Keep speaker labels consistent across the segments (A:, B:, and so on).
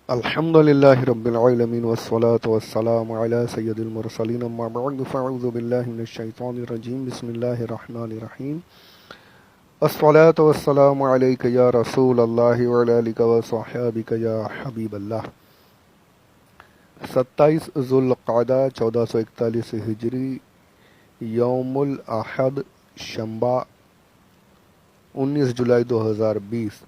A: الحمد لله رب العالمين والصلاة والسلام على سيد المرسلين أما بعد فأعوذ بالله من الشيطان الرجيم بسم الله الرحمن الرحيم الصلاة والسلام عليك يا رسول الله وعلى آلك وصحابك يا حبيب الله 27 ذوالقعدہ 1441 ہجری یوم الاحد شنبہ 19 جولائی 2020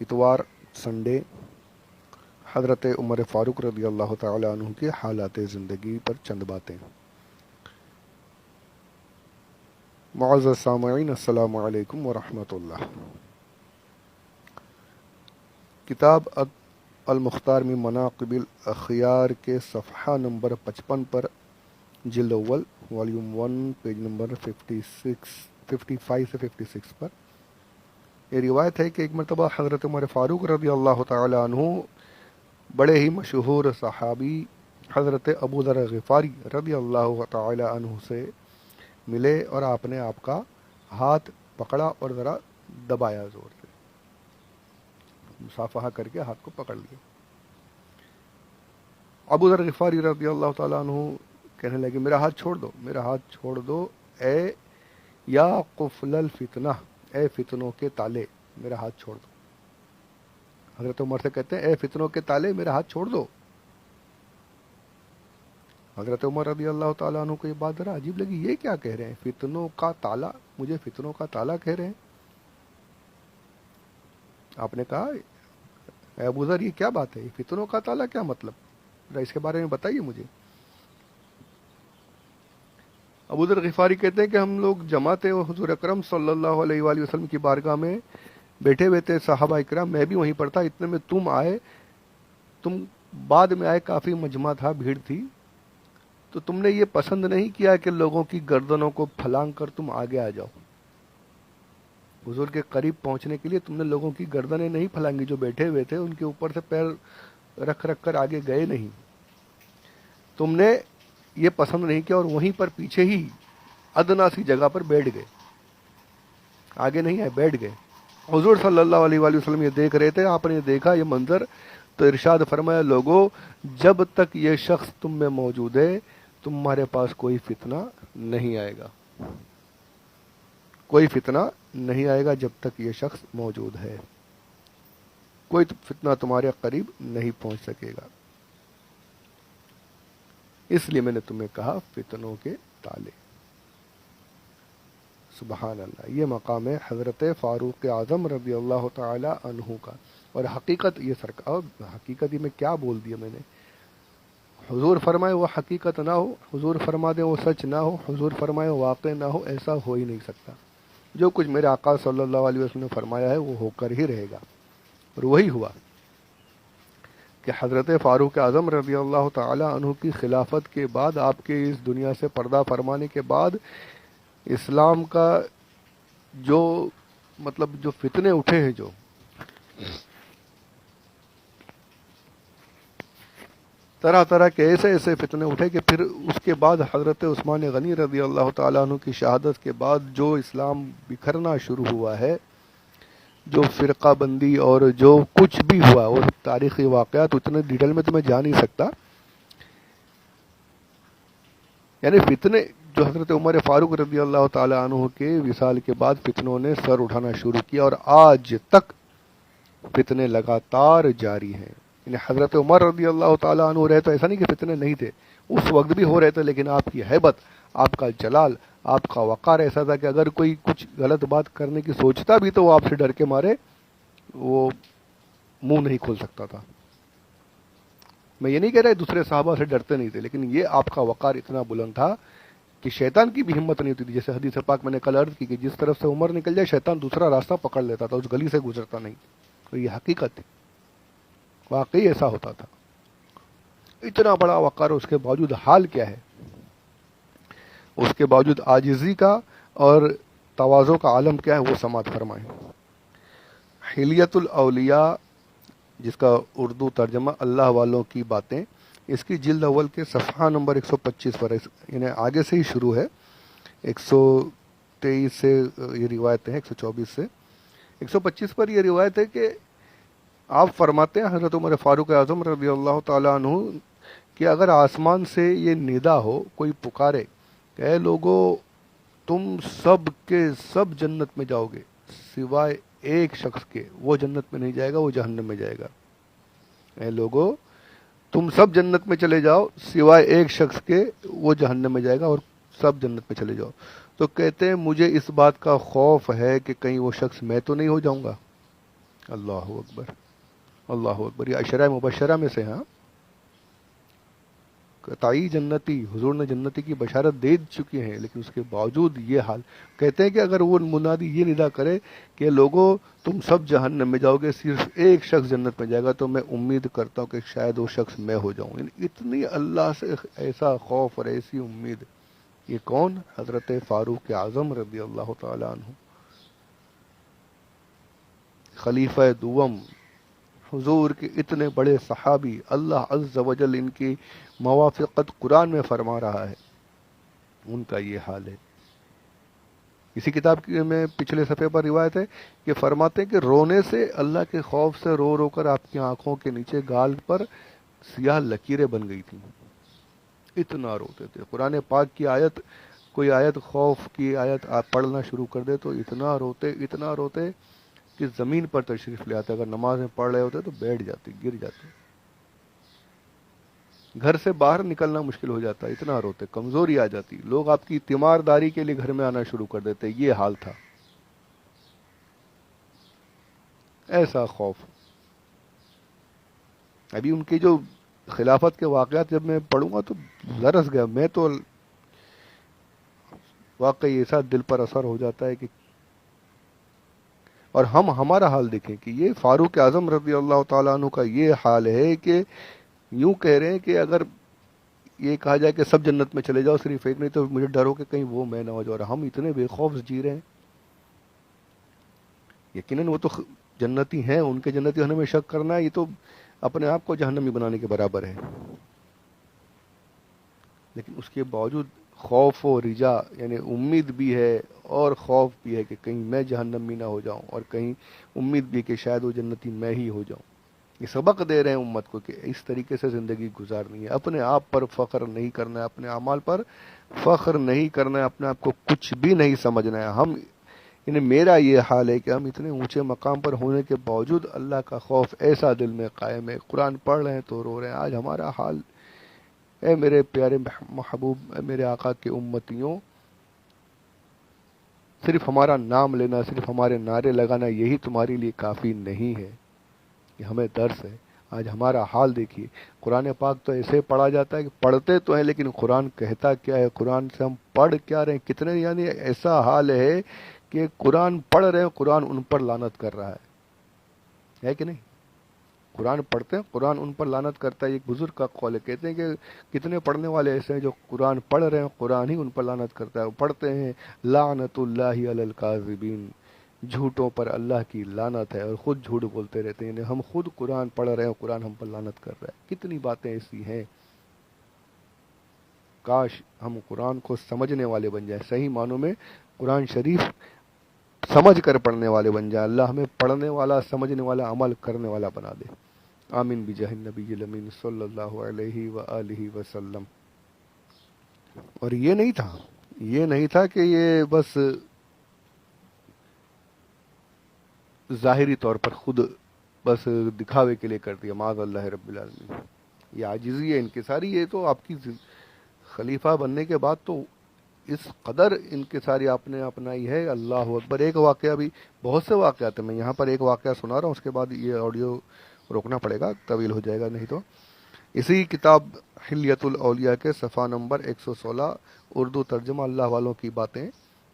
A: اتوار سنڈے حضرت عمر فاروق رضی اللہ تعالی عنہ کے حالات زندگی پر چند باتیں۔ معزز سامعین السلام علیکم ورحمۃ اللہ۔ کتاب المختار من مناقب الاخیار کے صفحہ نمبر 55 پر جلد اول والیوم 1 پیج نمبر 55 سے 56 پر یہ روایت ہے کہ ایک مرتبہ حضرت عمر فاروق رضی اللہ تعالی عنہ بڑے ہی مشہور صحابی حضرت ابو ذر غفاری رضی اللہ تعالی عنہ سے ملے اور آپ نے آپ کا ہاتھ پکڑا اور ذرا دبایا زور سے، مصافحہ کر کے ہاتھ کو پکڑ لیا۔ ابو ذر غفاری رضی اللہ تعالی عنہ کہنے لگے میرا ہاتھ چھوڑ دو، میرا ہاتھ چھوڑ دو، اے یا قفل الفتنہ، اے فتنوں کے تالے میرا ہاتھ چھوڑ دو۔ حضرت عمر سے کہتے ہیں اے فتنوں کے تالے میرا ہاتھ چھوڑ دو۔ حضرت عمر رضی اللہ تعالیٰ عنہ کو یہ بات ذرا عجیب لگی، یہ کیا کہہ رہے ہیں، فتنوں کا تالا، مجھے فتنوں کا تالا کہہ رہے ہیں۔ آپ نے کہا اے ابو ذر یہ کیا بات ہے، یہ فتنوں کا تالا کیا مطلب، ذرا اس کے بارے میں بتائیے مجھے۔ ابو ذر غفاری کہتے ہیں کہ ہم لوگ جمع تھے اور حضور اکرم صلی اللہ علیہ وآلہ وسلم کی بارگاہ میں بیٹھے ہوئے تھے، صحابہ اکرام، میں بھی وہیں پر تھا، اتنے میں تم آئے، تم بعد میں آئے، کافی مجمع تھا، بھیڑ تھی، تو تم نے یہ پسند نہیں کیا کہ لوگوں کی گردنوں کو پھلانگ کر تم آگے آ جاؤ۔ حضور کے قریب پہنچنے کے لیے تم نے لوگوں کی گردنیں نہیں پھلانگی، جو بیٹھے ہوئے تھے ان کے اوپر سے پیر رکھ رکھ کر آگے گئے نہیں، تم نے یہ پسند نہیں کیا اور وہیں پر پیچھے ہی ادنا سی جگہ پر بیٹھ گئے، آگے نہیں آئے، بیٹھ گئے۔ حضور صلی اللہ علیہ وآلہ وسلم یہ دیکھ رہے تھے، آپ نے دیکھا یہ منظر تو ارشاد فرمایا لوگو جب تک یہ شخص تم میں موجود ہے تمہارے پاس کوئی فتنہ نہیں آئے گا، کوئی فتنہ نہیں آئے گا جب تک یہ شخص موجود ہے، کوئی فتنہ تمہارے قریب نہیں پہنچ سکے گا، اس لیے میں نے تمہیں کہا فتنوں کے تالے۔ سبحان اللہ، یہ مقام ہے حضرت فاروق اعظم رضی اللہ تعالی عنہ کا، اور حقیقت یہ سرکار، حقیقت ہی میں کیا بول دیا میں نے، حضور فرمائے وہ حقیقت نہ ہو، حضور فرما دے وہ سچ نہ ہو، حضور فرمائے وہ واقع نہ ہو، ایسا ہو ہی نہیں سکتا۔ جو کچھ میرے آقا صلی اللہ علیہ وسلم نے فرمایا ہے وہ ہو کر ہی رہے گا، اور وہی ہوا کہ حضرت فاروق اعظم رضی اللہ تعالی عنہ کی خلافت کے بعد، آپ کے اس دنیا سے پردہ فرمانے کے بعد، اسلام کا جو جو فتنے اٹھے ہیں، جو طرح طرح کے ایسے ایسے فتنے اٹھے کہ پھر اس کے بعد حضرت عثمان غنی رضی اللہ تعالیٰ عنہ کی شہادت کے بعد جو اسلام بکھرنا شروع ہوا ہے، جو فرقہ بندی اور جو کچھ بھی ہوا، وہ تاریخی واقعات اتنے ڈیٹیل میں تو میں جا نہیں سکتا، یعنی فتنے جو حضرت عمر فاروق رضی اللہ تعالیٰ عنہ کے وصال کے بعد فتنوں نے سر اٹھانا شروع کیا، اور آج تک فتنے لگاتار جاری ہیں۔ یعنی حضرت عمر رضی اللہ تعالیٰ عنہ رہے تو ایسا نہیں کہ فتنے نہیں تھے، اس وقت بھی ہو رہے تھے، لیکن آپ کی ہیبت، آپ کا جلال، آپ کا وقار ایسا تھا کہ اگر کوئی کچھ غلط بات کرنے کی سوچتا بھی تو وہ آپ سے ڈر کے مارے وہ منہ نہیں کھول سکتا تھا۔ میں یہ نہیں کہہ رہا دوسرے صحابہ سے ڈرتے نہیں تھے، لیکن یہ آپ کا وقار اتنا بلند تھا کہ شیطان کی بھی ہمت نہیں ہوتی تھی، جیسے حدیث پاک میں نے کل عرض کی کہ جس طرف سے عمر نکل جائے شیطان دوسرا راستہ پکڑ لیتا تھا، اس گلی سے گزرتا نہیں، تو یہ حقیقت تھی، واقعی ایسا ہوتا تھا۔ اتنا بڑا وقار، اس کے باوجود حال کیا ہے، اس کے باوجود عاجزی کا اور تواضع کا عالم کیا ہے، وہ سماعت فرمائیں۔ حلیت الاولیاء، جس کا اردو ترجمہ اللہ والوں کی باتیں، اس کی جلد اول کے صفحہ نمبر 125 پر، یعنی آگے سے ہی شروع ہے، 123 سے یہ روایت ہے، 124 سے 125 پر یہ روایت ہے کہ آپ فرماتے ہیں حضرت عمر فاروق اعظم رضی اللہ تعالیٰ عنہ کہ اگر آسمان سے یہ ندا ہو، کوئی پکارے کہ اے لوگو تم سب کے سب جنت میں جاؤ گے سوائے ایک شخص کے، وہ جنت میں نہیں جائے گا، وہ جہنم میں جائے گا، اے لوگو تم سب جنت میں چلے جاؤ سوائے ایک شخص کے، وہ جہنم میں جائے گا اور سب جنت میں چلے جاؤ، تو کہتے ہیں مجھے اس بات کا خوف ہے کہ کہیں وہ شخص میں تو نہیں ہو جاؤں گا۔ اللہ اکبر، اللہ اکبر، یہ عشرہ مبشرہ میں سے، ہاں، قطعی جنتی، حضور نے جنتی کی بشارت دے چکی ہیں، لیکن اس کے باوجود یہ حال، کہتے ہیں کہ اگر وہ منادی یہ ندا کرے کہ لوگوں تم سب جہنم میں جاؤ گے صرف ایک شخص جنت میں جائے گا، تو میں امید کرتا ہوں کہ شاید وہ شخص میں ہو جاؤں، یعنی اتنی اللہ سے ایسا خوف اور ایسی امید۔ یہ کون؟ حضرت فاروق اعظم رضی اللہ تعالی عنہ، خلیفہ دوم، حضور کے اتنے بڑے صحابی، اللہ عز و جل ان کی موافقت قرآن میں فرما رہا ہے، ان کا یہ حال ہے۔ اسی کتاب میں پچھلے صفحے پر روایت ہے کہ فرماتے ہیں کہ رونے سے، اللہ کے خوف سے رو رو کر آپ کی آنکھوں کے نیچے گال پر سیاہ لکیریں بن گئی تھیں، اتنا روتے تھے۔ قرآن پاک کی آیت، کوئی آیت خوف کی آیت آپ پڑھنا شروع کر دے تو اتنا روتے کہ زمین پر تشریف لے آتے، اگر نماز میں پڑھ رہے ہوتے تو بیٹھ جاتے، گر جاتے، گھر سے باہر نکلنا مشکل ہو جاتا، اتنا روتے، کمزوری آ جاتی، لوگ آپ کی تیمارداری کے لیے گھر میں آنا شروع کر دیتے، یہ حال تھا، ایسا خوف۔ ابھی ان کی جو خلافت کے واقعات جب میں پڑھوں گا تو لرز گیا میں، تو واقعی ایسا دل پر اثر ہو جاتا ہے کہ، اور ہمارا حال دیکھیں کہ یہ فاروق اعظم رضی اللہ تعالیٰ عنہ کا یہ حال ہے کہ یوں کہہ رہے ہیں کہ اگر یہ کہا جائے کہ سب جنت میں چلے جاؤ صرف ایک نہیں، تو مجھے ڈر ہو کہ کہیں وہ میں نہ ہو جاؤ، اور ہم اتنے بے خوف جی رہے ہیں۔ یقیناً وہ تو جنتی ہیں، ان کے جنتی ہونے میں شک کرنا ہے یہ تو اپنے آپ کو جہنمی بنانے کے برابر ہے، لیکن اس کے باوجود خوف و رجا، یعنی امید بھی ہے اور خوف بھی ہے کہ کہیں میں جہنمی نہ ہو جاؤں، اور کہیں امید بھی کہ شاید وہ جنتی میں ہی ہو جاؤں۔ یہ سبق دے رہے ہیں امت کو کہ اس طریقے سے زندگی گزارنی ہے، اپنے آپ پر فخر نہیں کرنا ہے، اپنے اعمال پر فخر نہیں کرنا ہے، اپنے آپ کو کچھ بھی نہیں سمجھنا ہے۔ ہم، یعنی میرا یہ حال ہے کہ ہم اتنے اونچے مقام پر ہونے کے باوجود اللہ کا خوف ایسا دل میں قائم ہے، قرآن پڑھ رہے ہیں تو رو رہے ہیں۔ آج ہمارا حال، اے میرے پیارے محبوب، اے میرے آقا کے امتیوں، صرف ہمارا نام لینا، صرف ہمارے نعرے لگانا یہی تمہارے لیے کافی نہیں ہے، یہ ہمیں درس ہے۔ آج ہمارا حال دیکھیے، قرآن پاک تو ایسے پڑھا جاتا ہے کہ پڑھتے تو ہیں لیکن قرآن کہتا کیا ہے، قرآن سے ہم پڑھ کیا رہے ہیں، کتنے، یعنی ایسا حال ہے کہ قرآن پڑھ رہے ہیں، قرآن ان پر لعنت کر رہا ہے کہ نہیں؟ قرآن پڑھتے ہیں، قرآن ان پر لعنت کرتا ہے۔ ایک بزرگ کا قول ہے، کہتے ہیں کہ کتنے پڑھنے والے ایسے ہیں جو قرآن پڑھ رہے ہیں، قرآن ہی ان پر لعنت کرتا ہے۔ وہ پڑھتے ہیں لعنت اللہ علی الکاذبین، جھوٹوں پر اللہ کی لعنت ہے، اور خود جھوٹ بولتے رہتے ہیں، یعنی ہم خود قرآن پڑھ رہے ہیں، قرآن ہم پر لعنت کر رہا ہے۔ کتنی باتیں ایسی ہیں، کاش ہم قرآن کو سمجھنے والے بن جائیں، صحیح معنوں میں قرآن شریف سمجھ کر پڑھنے والے بن جائیں۔ اللہ ہمیں پڑھنے والا، سمجھنے والا، عمل کرنے والا بنا دے، آمین بجاہ النبی الامین صلی اللہ علیہ وآلہ وسلم۔ اور یہ نہیں تھا کہ یہ بس ظاہری طور پر خود بس دکھاوے کے لیے کر دیا، معاذ اللہ رب العالمین، یہ عاجزی ہے، انکساری، یہ تو آپ کی خلیفہ بننے کے بعد تو اس قدر انکساری آپ نے اپنائی ہے، اللہ اکبر۔ ایک واقعہ بھی، بہت سے واقعات ہیں، میں یہاں پر ایک واقعہ سنا رہا ہوں، اس کے بعد یہ آڈیو روکنا پڑے گا، طویل ہو جائے گا نہیں تو۔ اسی کتاب حلیت الاولیاء کے صفحہ نمبر 116، اردو ترجمہ اللہ والوں کی باتیں،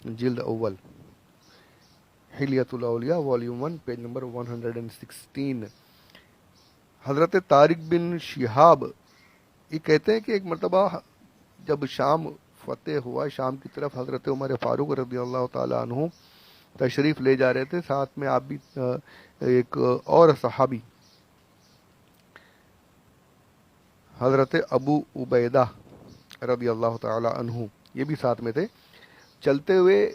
A: جلد اول، حلیت الاولیاء والیوم 1، پیج نمبر 116۔ حضرت طارق بن شہاب یہ کہتے ہیں کہ ایک مرتبہ جب شام فتح ہوا، شام کی طرف حضرت عمر فاروق رضی اللہ تعالی عنہ تشریف لے جا رہے تھے، ساتھ میں آپ بھی ایک اور صحابی حضرت ابو عبیدہ رضی اللہ تعالی عنہ، یہ بھی ساتھ میں تھے۔ چلتے ہوئے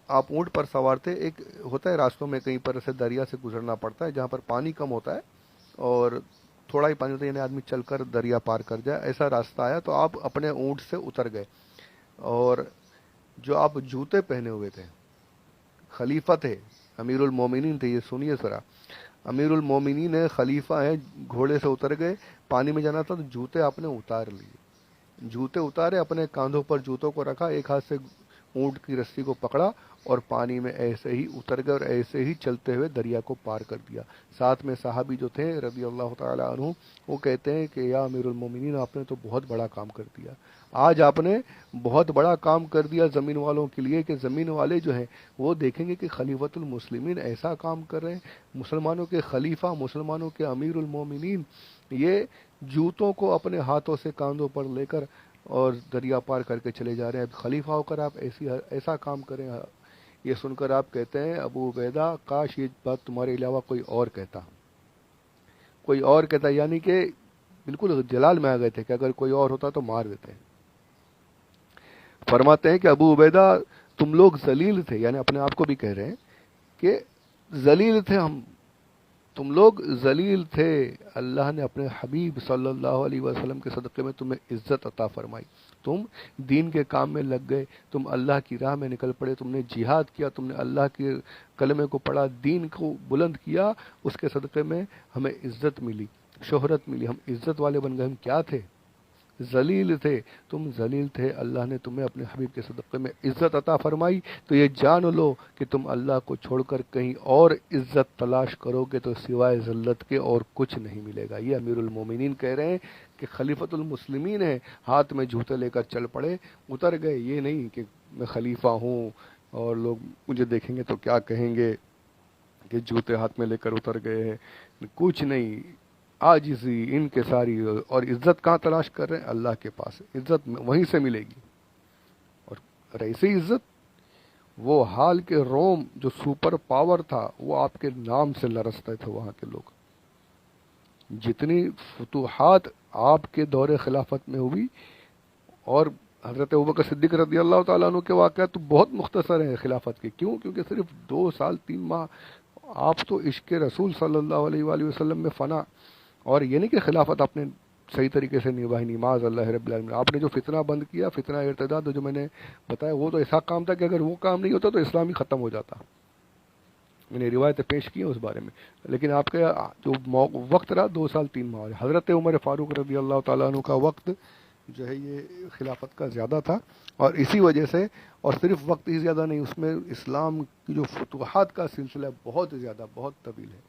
A: آپ اونٹ پر سوار تھے، ایک ہوتا ہے راستوں میں کہیں پر سے دریا سے گزرنا پڑتا ہے جہاں پر پانی کم ہوتا ہے، اور تھوڑا ہی پانی ہوتا ہے یعنی آدمی چل کر دریا پار کر جائے، ایسا راستہ آیا تو آپ اپنے اونٹ سے اتر گئے، اور جو آپ جوتے پہنے ہوئے تھے، خلیفہ تھے، امیر المومنین تھے، یہ سنیے ذرا، امیر المومنین ہے، خلیفہ ہیں، گھوڑے سے اتر گئے، پانی میں جانا تھا تو جوتے آپ نے اتار لیے، جوتے اتارے، اپنے کاندھوں پر جوتوں کو رکھا، ایک ہاتھ سے اونٹ کی رسی کو پکڑا اور پانی میں ایسے ہی اتر گئے اور ایسے ہی چلتے ہوئے دریا کو پار کر دیا۔ ساتھ میں صحابی جو تھے رضی اللہ تعالی عنہ، وہ کہتے ہیں کہ یا امیر المومنین، آپ نے تو بہت بڑا کام کر دیا، آج آپ نے بہت بڑا کام کر دیا زمین والوں کے لیے، کہ زمین والے جو ہیں وہ دیکھیں گے کہ خلیفۃ المسلمین ایسا کام کر رہے ہیں، مسلمانوں کے خلیفہ، مسلمانوں کے امیر المومنین، یہ جوتوں کو اپنے ہاتھوں سے کاندھوں پر لے کر اور دریا پار کر کے چلے جا رہے ہیں، خلیفہ ہو کر آپ ایسا کام کریں۔ یہ سن کر آپ کہتے ہیں ابو عبیدہ، کاش یہ بات تمہارے علاوہ کوئی اور کہتا، کوئی اور کہتا، یعنی کہ بالکل جلال میں آ گئے تھے کہ اگر کوئی اور ہوتا تو مار دیتے ہیں۔ فرماتے ہیں کہ ابو عبیدہ تم لوگ ذلیل تھے، یعنی اپنے آپ کو بھی کہہ رہے ہیں کہ ذلیل تھے ہم، تم لوگ ذلیل تھے، اللہ نے اپنے حبیب صلی اللہ علیہ وسلم کے صدقے میں تمہیں عزت عطا فرمائی، تم دین کے کام میں لگ گئے، تم اللہ کی راہ میں نکل پڑے، تم نے جہاد کیا، تم نے اللہ کے کلمے کو پڑھا، دین کو بلند کیا، اس کے صدقے میں ہمیں عزت ملی، شہرت ملی، ہم عزت والے بن گئے۔ ہم کیا تھے؟ ذلیل تھے، تم ذلیل تھے، اللہ نے تمہیں اپنے حبیب کے صدقے میں عزت عطا فرمائی، تو یہ جان لو کہ تم اللہ کو چھوڑ کر کہیں اور عزت تلاش کرو گے تو سوائے ذلت کے اور کچھ نہیں ملے گا۔ یہ امیر المومنین کہہ رہے ہیں کہ خلیفۃ المسلمین ہیں، ہاتھ میں جوتے لے کر چل پڑے، اتر گئے، یہ نہیں کہ میں خلیفہ ہوں اور لوگ مجھے دیکھیں گے تو کیا کہیں گے کہ جوتے ہاتھ میں لے کر اتر گئے ہیں، کچھ نہیں، عاجزی انکساری، اور عزت کہاں تلاش کر رہے ہیں؟ اللہ کے پاس، عزت وہیں سے ملے گی۔ اور ایسی عزت، وہ حال کے روم جو سپر پاور تھا وہ آپ کے نام سے لرزتے تھے وہاں کے لوگ، جتنی فتوحات آپ کے دور خلافت میں ہوئی، اور حضرت ابوبکر صدیق رضی اللہ تعالیٰ عنہ کے واقعات تو بہت مختصر ہیں خلافت کے، کیوں؟ کیونکہ صرف 2 سال 3 ماہ آپ تو عشق رسول صلی اللہ علیہ وآلہ وسلم میں فنا، اور یہ نہیں کہ خلافت آپ نے صحیح طریقے سے نبھائی، نماز اللہ رب العالمین، آپ نے جو فتنہ بند کیا، فتنہ ارتداد جو میں نے بتایا، وہ تو ایسا کام تھا کہ اگر وہ کام نہیں ہوتا تو اسلام ہی ختم ہو جاتا، میں نے روایتیں پیش کی ہیں اس بارے میں، لیکن آپ کا جو وقت رہا 2 سال 3 ماہ، حضرت عمر فاروق رضی اللہ تعالیٰ عنہ کا وقت جو ہے یہ خلافت کا زیادہ تھا، اور اسی وجہ سے، اور صرف وقت ہی زیادہ نہیں، اس میں اسلام کی جو فتوحات کا سلسلہ بہت زیادہ، بہت طویل ہے،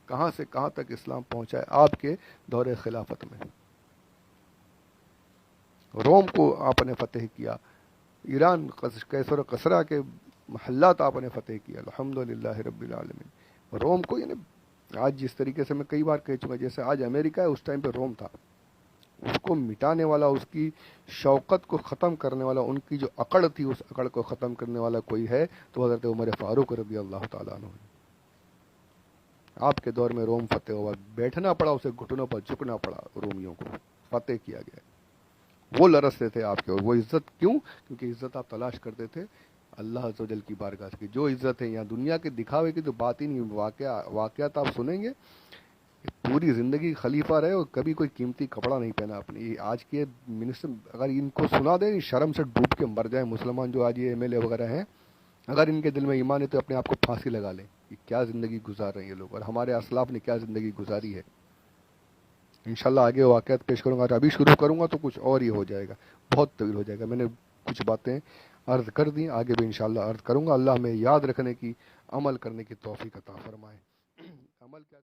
A: کہاں سے کہاں تک اسلام پہنچا ہے آپ کے دور خلافت میں۔ روم کو آپ نے فتح کیا، ایران، کیسر و کسرا کے محلات آپ نے فتح کیا، الحمدللہ رب العالمین۔ روم کو، یعنی آج جس طریقے سے میں کئی بار کہہ چکا، جیسے آج امریکہ ہے، اس ٹائم پہ روم تھا، اس کو مٹانے والا، اس کی شوکت کو ختم کرنے والا، ان کی جو اکڑ تھی اس اکڑ کو ختم کرنے والا کوئی ہے تو حضرت عمر فاروق رضی اللہ تعالیٰ عنہ ہے۔ آپ کے دور میں روم فتح ہوا، بیٹھنا پڑا، اسے گھٹنوں پر جھکنا پڑا، رومیوں کو فتح کیا گیا، وہ لرزتے تھے آپ کے، اور وہ عزت کیوں؟ کیونکہ عزت آپ تلاش کرتے تھے اللہ عز و جل کی بارگاہ کی۔ جو عزت ہے یہاں دنیا کے دکھاوے کی تو بات ہی نہیں، واقعات آپ سنیں گے، پوری زندگی خلیفہ رہے اور کبھی کوئی قیمتی کپڑا نہیں پہنا آپ نے۔ یہ آج کے منسٹر اگر ان کو سنا دیں، شرم سے ڈوب کے مر جائیں مسلمان جو آج یہ ایم ایل اے وغیرہ ہیں، اگر ان کے دل میں ایمان ہے تو اپنے آپ کو پھانسی لگا لیں کہ کیا زندگی گزار رہے ہیں یہ لوگ، اور ہمارے اسلاف نے کیا زندگی گزاری ہے۔ انشاءاللہ آگے واقعات پیش کروں گا، ابھی شروع کروں گا تو کچھ اور ہی ہو جائے گا، بہت طویل ہو جائے گا۔ میں نے کچھ باتیں عرض کر دیں، آگے بھی انشاءاللہ عرض کروں گا۔ اللہ ہمیں یاد رکھنے کی، عمل کرنے کی توفیق عطا فرمائے۔ عمل کیا